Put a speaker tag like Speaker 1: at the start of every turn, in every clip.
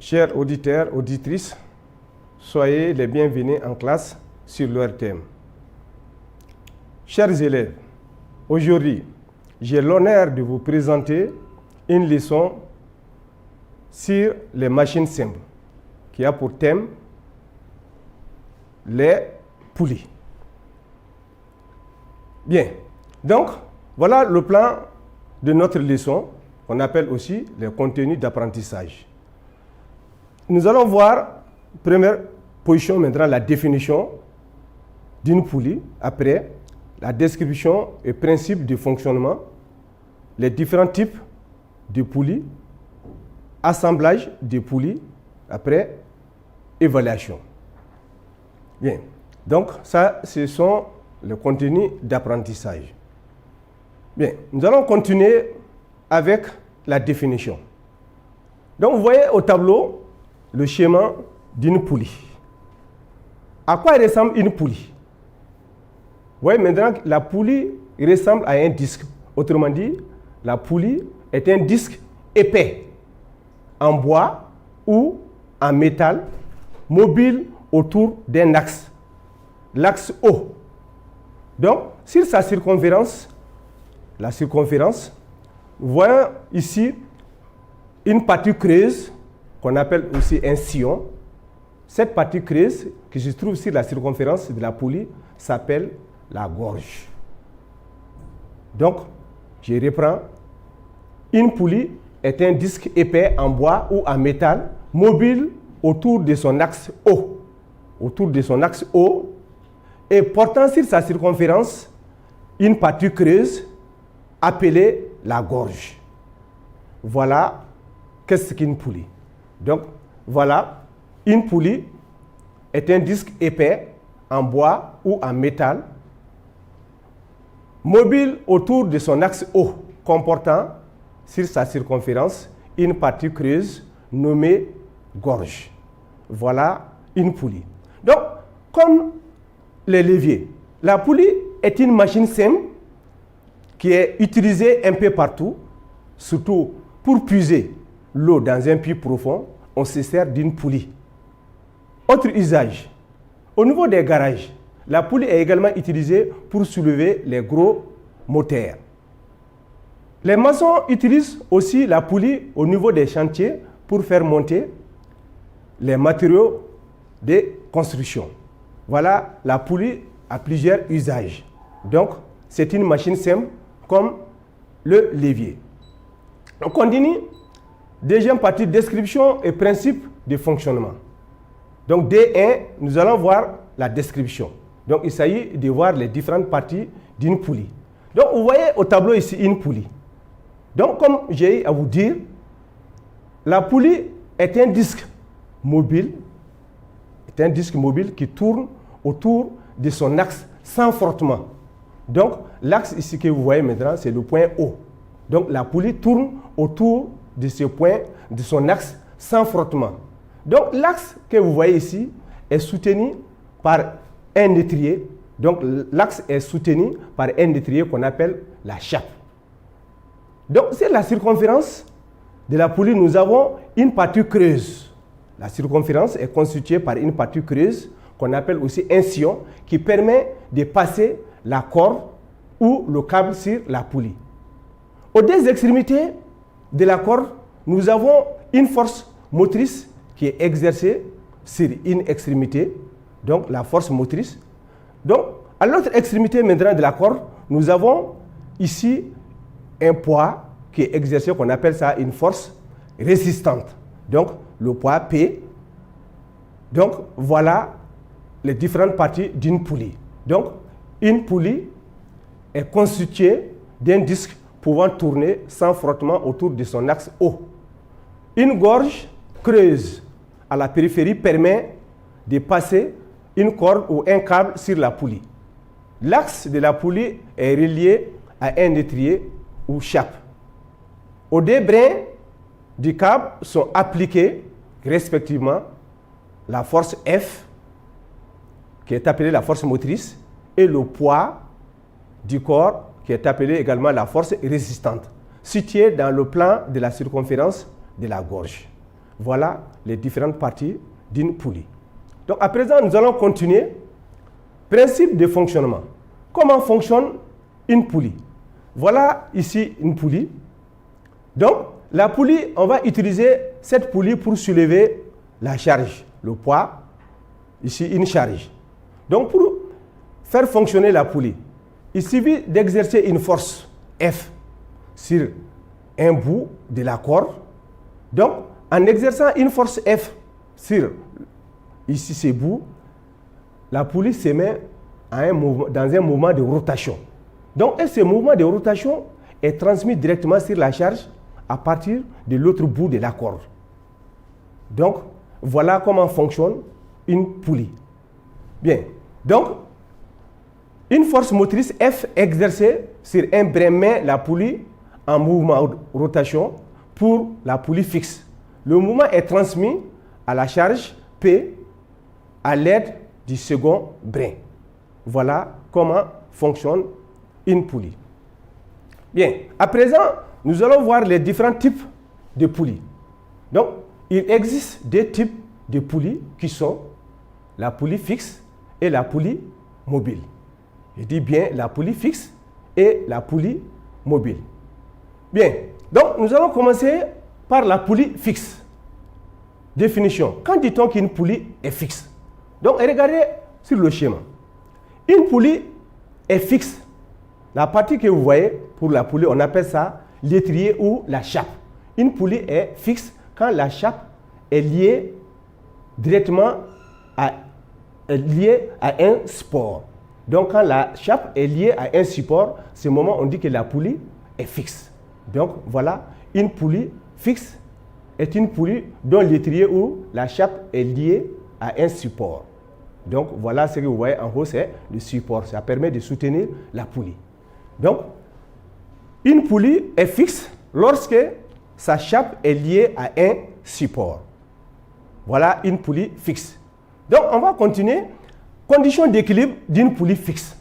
Speaker 1: Chers auditeurs, auditrices, soyez les bienvenus en classe sur leur thème. Chers élèves, aujourd'hui, j'ai l'honneur de vous présenter une leçon sur les machines simples qui a pour thème les poulies. Bien, donc voilà le plan de notre leçon qu'on appelle aussi les contenus d'apprentissage. Nous allons voir, première position maintenant, la définition d'une poulie, après la description et principe de fonctionnement, les différents types de poulies, assemblage de poulies, après évaluation. Bien, donc ça, ce sont les contenus d'apprentissage. Bien, nous allons continuer avec la définition. Donc, vous voyez au tableau le schéma d'une poulie. À quoi ressemble une poulie? Vous voyez maintenant que la poulie ressemble à un disque. Autrement dit, la poulie est un disque épais, en bois ou en métal, mobile autour d'un axe, l'axe O. Donc, sur sa circonférence, la circonférence, nous voyons ici une partie creuse qu'on appelle aussi un sillon. Cette partie creuse qui se trouve sur la circonférence de la poulie s'appelle la gorge. Donc, je reprends. Une poulie est un disque épais en bois ou en métal, mobile autour de son axe O. Autour de son axe O et portant sur sa circonférence une partie creuse appelée la gorge. Voilà qu'est-ce qu'une poulie. Donc, voilà, une poulie est un disque épais en bois ou en métal, mobile autour de son axe O, comportant sur sa circonférence une partie creuse nommée gorge. Voilà une poulie. Donc, comme les leviers, la poulie est une machine simple qui est utilisée un peu partout, surtout pour puiser l'eau dans un puits profond, on se sert d'une poulie. Autre usage, au niveau des garages, la poulie est également utilisée pour soulever les gros moteurs. Les maçons utilisent aussi la poulie au niveau des chantiers pour faire monter les matériaux de construction. Voilà, la poulie a plusieurs usages. Donc, c'est une machine simple comme le levier. On continue. Deuxième partie, description et principe de fonctionnement. Donc, D1, nous allons voir la description. Donc, il s'agit de voir les différentes parties d'une poulie. Donc, vous voyez au tableau ici une poulie. Donc, comme j'ai à vous dire, la poulie est un disque mobile. C'est un disque mobile qui tourne autour de son axe sans frottement. Donc, l'axe ici que vous voyez maintenant, c'est le point O. Donc, la poulie tourne autour de ce point, de son axe sans frottement. Donc, l'axe que vous voyez ici est soutenu par un étrier. Donc, l'axe est soutenu par un étrier qu'on appelle la chape. Donc, sur la circonférence de la poulie, nous avons une partie creuse. La circonférence est constituée par une partie creuse qu'on appelle aussi un sillon qui permet de passer la corde ou le câble sur la poulie. Aux deux extrémités de la corde, nous avons une force motrice qui est exercée sur une extrémité, donc la force motrice. Donc, à l'autre extrémité maintenant de la corde, nous avons ici un poids qui est exercé, qu'on appelle ça une force résistante. Donc, le poids P. Donc, voilà les différentes parties d'une poulie. Donc, une poulie est constituée d'un disque pouvant tourner sans frottement autour de son axe O. Une gorge creuse à la périphérie permet de passer une corde ou un câble sur la poulie. L'axe de la poulie est relié à un étrier ou chape. Aux deux brins du câble sont appliqués respectivement la force F, qui est appelée la force motrice, et le poids du corps, qui est appelé également la force résistante, située dans le plan de la circonférence de la gorge. Voilà les différentes parties d'une poulie. Donc à présent, nous allons continuer. Principe de fonctionnement. Comment fonctionne une poulie? Voilà ici une poulie. Donc la poulie, on va utiliser cette poulie pour soulever la charge, le poids. Ici une charge. Donc pour faire fonctionner la poulie, il suffit d'exercer une force F sur un bout de la corde. Donc en exerçant une force F sur ici ces bouts, la poulie se met dans un mouvement de rotation. Donc, ce mouvement de rotation est transmis directement sur la charge à partir de l'autre bout de la corde. Donc, voilà comment fonctionne une poulie. Bien. Donc, une force motrice F exercée sur un brin met la poulie en mouvement de rotation pour la poulie fixe. Le mouvement est transmis à la charge P à l'aide du second brin. Voilà comment fonctionne une poulie. Bien, à présent, nous allons voir les différents types de poulies. Donc, il existe deux types de poulies qui sont la poulie fixe et la poulie mobile. Je dis bien la poulie fixe et la poulie mobile. Bien, donc nous allons commencer par la poulie fixe. Définition. Quand dit-on qu'une poulie est fixe? Donc, regardez sur le schéma. Une poulie est fixe. La partie que vous voyez pour la poulie, on appelle ça l'étrier ou la chape. Une poulie est fixe quand la chape est liée directement à un support. Donc, quand la chape est liée à un support, à ce moment, on dit que la poulie est fixe. Donc, voilà, une poulie fixe est une poulie dont l'étrier ou la chape est liée à un support. Donc, voilà ce que vous voyez en haut, c'est le support. Ça permet de soutenir la poulie. Donc, une poulie est fixe lorsque sa chape est liée à un support. Voilà une poulie fixe. Donc, on va continuer. Conditions d'équilibre d'une poulie fixe.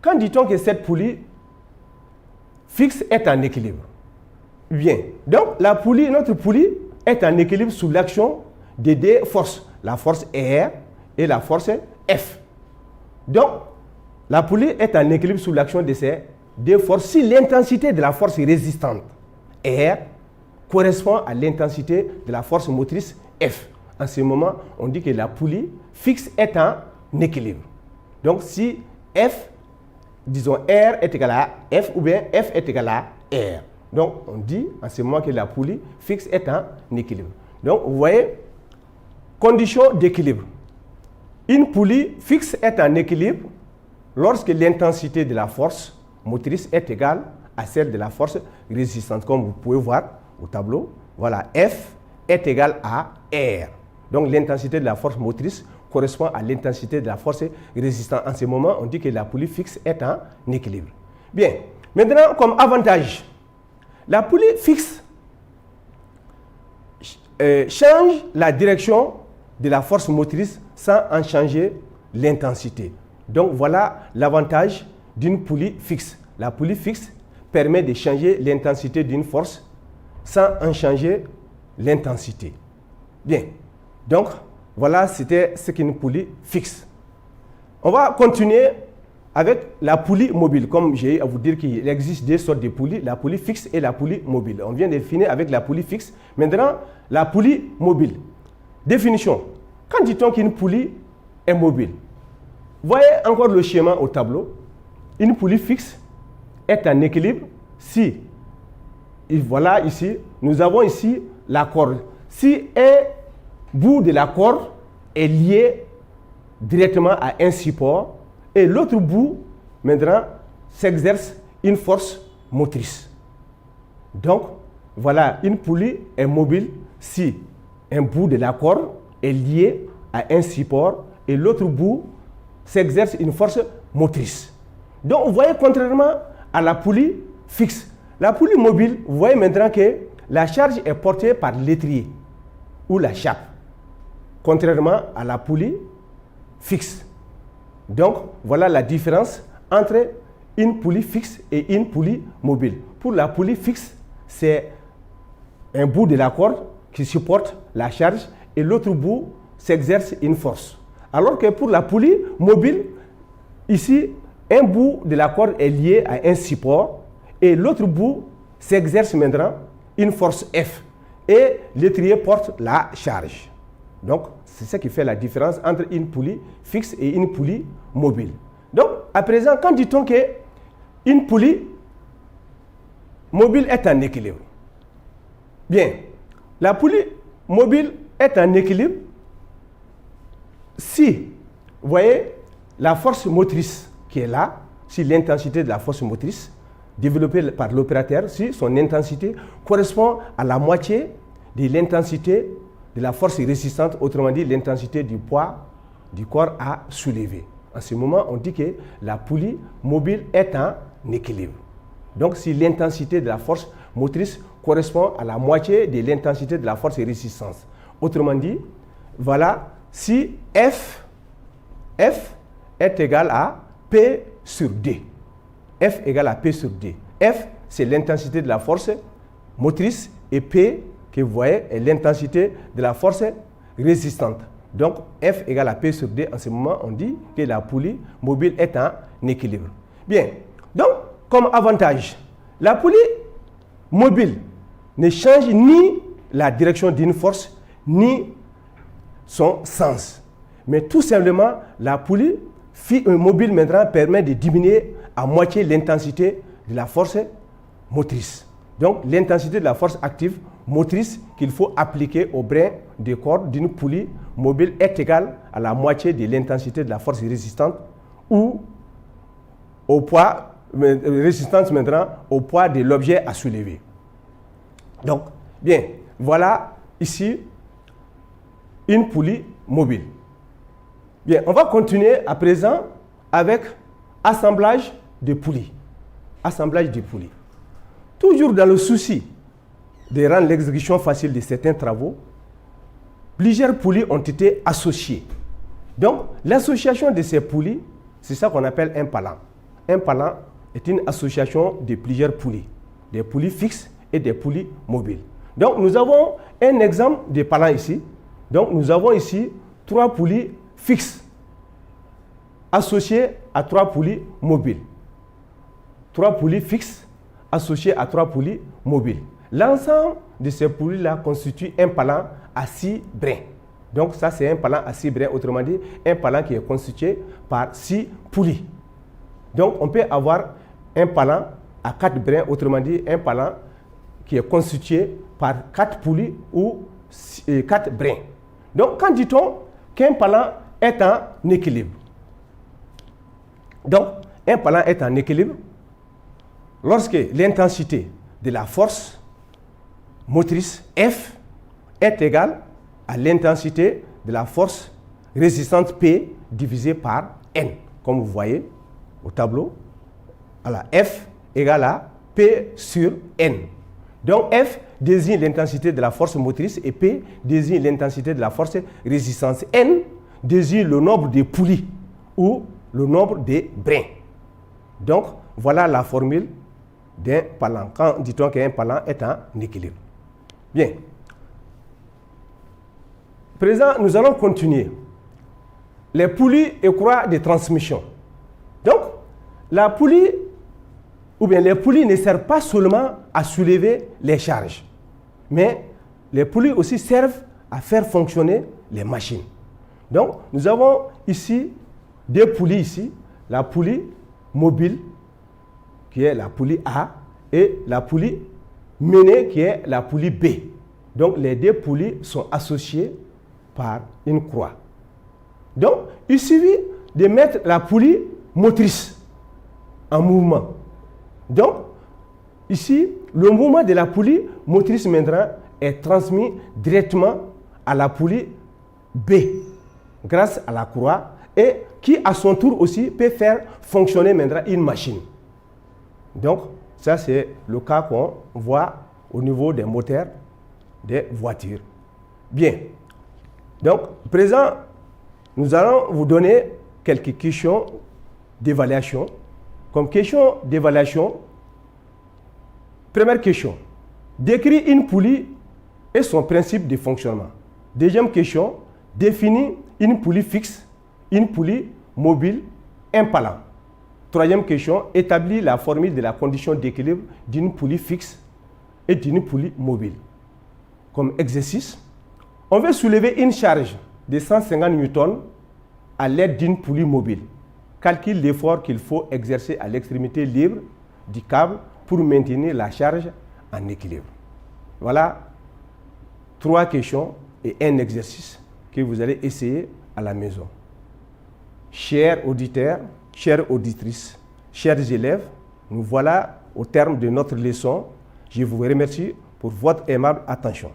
Speaker 1: Quand dit-on que cette poulie fixe est en équilibre? Bien. Donc, notre poulie est en équilibre sous l'action de deux forces. La force R et la force F. Donc, la poulie est en équilibre sous l'action de ces deux forces si l'intensité de la force résistante R correspond à l'intensité de la force motrice F. En ce moment, on dit que la poulie fixe est en équilibre. Donc, si F, disons R est égal à F ou bien F est égal à R. Donc, on dit en ce moment que la poulie fixe est en équilibre. Donc, vous voyez, condition d'équilibre. Une poulie fixe est en équilibre lorsque l'intensité de la force motrice est égale à celle de la force résistante. Comme vous pouvez voir au tableau, voilà, F est égal à R. Donc, l'intensité de la force motrice correspond à l'intensité de la force résistante. En ce moment, on dit que la poulie fixe est en équilibre. Bien. Maintenant, comme avantage, la poulie fixe change la direction de la force motrice sans en changer l'intensité. Donc, voilà l'avantage d'une poulie fixe. La poulie fixe permet de changer l'intensité d'une force sans en changer l'intensité. Bien. Donc, voilà, c'était ce qu'est une poulie fixe. On va continuer avec la poulie mobile. Comme j'ai à vous dire qu'il existe deux sortes de poulies, la poulie fixe et la poulie mobile. On vient de finir avec la poulie fixe. Maintenant, la poulie mobile. Définition. Quand dit-on qu'une poulie est mobile? Voyez encore le schéma au tableau. Une poulie fixe est en équilibre si, et voilà ici, nous avons ici la corde. Si un bout de la corde est lié directement à un support et l'autre bout, maintenant, s'exerce une force motrice. Donc, voilà, une poulie est mobile si un bout de la corde est lié à un support et l'autre bout s'exerce une force motrice. Donc, vous voyez, contrairement à la poulie fixe, la poulie mobile, vous voyez maintenant que la charge est portée par l'étrier ou la chape, contrairement à la poulie fixe. Donc, voilà la différence entre une poulie fixe et une poulie mobile. Pour la poulie fixe, c'est un bout de la corde qui supporte la charge et l'autre bout s'exerce une force. Alors que pour la poulie mobile, ici, un bout de la corde est lié à un support et l'autre bout s'exerce maintenant une force F et l'étrier porte la charge. Donc, c'est ça qui fait la différence entre une poulie fixe et une poulie mobile. Donc, à présent, quand dit-on qu'une poulie mobile est en équilibre? Bien, la poulie mobile est en équilibre si, vous voyez, la force motrice qui est là, si l'intensité de la force motrice développée par l'opérateur, si son intensité correspond à la moitié de l'intensité de la force résistante, autrement dit l'intensité du poids du corps à soulever. En ce moment, on dit que la poulie mobile est en équilibre. Donc, si l'intensité de la force motrice correspond à la moitié de l'intensité de la force résistance. Autrement dit, voilà, si F est égal à P sur D. F égale à P sur D. F, c'est l'intensité de la force motrice et P, que vous voyez, est l'intensité de la force résistante. Donc, F égale à P sur D. En ce moment, on dit que la poulie mobile est en équilibre. Bien. Donc, comme avantage, la poulie mobile ne change ni la direction d'une force, ni son sens. Mais tout simplement, la poulie mobile maintenant permet de diminuer à moitié l'intensité de la force motrice. Donc, l'intensité de la force active motrice qu'il faut appliquer au brin de corde d'une poulie mobile est égale à la moitié de l'intensité de la force résistante ou au poids, résistance maintenant, au poids de l'objet à soulever. Donc, bien, voilà ici une poulie mobile. Bien, on va continuer à présent avec assemblage de poulies. Assemblage de poulies. Toujours dans le souci de rendre l'exécution facile de certains travaux, plusieurs poulies ont été associées. Donc, l'association de ces poulies, c'est ça qu'on appelle un palan. Un palan est une association de plusieurs poulies, des poulies fixes et des poulies mobiles. Donc, nous avons un exemple de palan ici. Donc, nous avons ici 3 poulies fixes associées à 3 poulies mobiles. 3 poulies fixes associées à 3 poulies mobiles. L'ensemble de ces poulies-là constitue un palan à 6 brins. Donc, ça, c'est un palan à 6 brins, autrement dit, un palan qui est constitué par 6 poulies. Donc, on peut avoir un palan à 4 brins, autrement dit, un palan qui est constitué par 4 poulies ou 4 brins. Donc, quand dit-on qu'un palan est en équilibre? Donc, un palan est en équilibre lorsque l'intensité de la force motrice F est égale à l'intensité de la force résistante P divisée par N. Comme vous voyez au tableau, alors F égale à P sur N. Donc F désigne l'intensité de la force motrice et P désigne l'intensité de la force résistance. N désigne le nombre de poulies ou le nombre de brins. Donc voilà la formule d'un palan. Quand dit-on qu'un palan est en équilibre? Bien. Présent, nous allons continuer. Les poulies et croix de transmission. Donc, la poulie, ou bien les poulies ne servent pas seulement à soulever les charges, mais les poulies aussi servent à faire fonctionner les machines. Donc, nous avons ici deux poulies ici, la poulie mobile, qui est la poulie A, et la poulie menée, qui est la poulie B. Donc, les deux poulies sont associées par une croix. Donc, il suffit de mettre la poulie motrice en mouvement. Donc, ici, le mouvement de la poulie motrice maintenant est transmis directement à la poulie B grâce à la croix et qui, à son tour aussi, peut faire fonctionner maintenant une machine. Donc, ça, c'est le cas qu'on voit au niveau des moteurs des voitures. Bien. Donc, présent, nous allons vous donner quelques questions d'évaluation. Comme question d'évaluation, première question. Décris une poulie et son principe de fonctionnement. Deuxième question, définir une poulie fixe, une poulie mobile, un palan. Troisième question, établir la formule de la condition d'équilibre d'une poulie fixe et d'une poulie mobile. Comme exercice, on veut soulever une charge de 150 Newton à l'aide d'une poulie mobile. Calcule l'effort qu'il faut exercer à l'extrémité libre du câble pour maintenir la charge en équilibre. Voilà 3 questions et un exercice que vous allez essayer à la maison. Chers auditeurs, chères auditrices, chers élèves, nous voilà au terme de notre leçon. Je vous remercie pour votre aimable attention.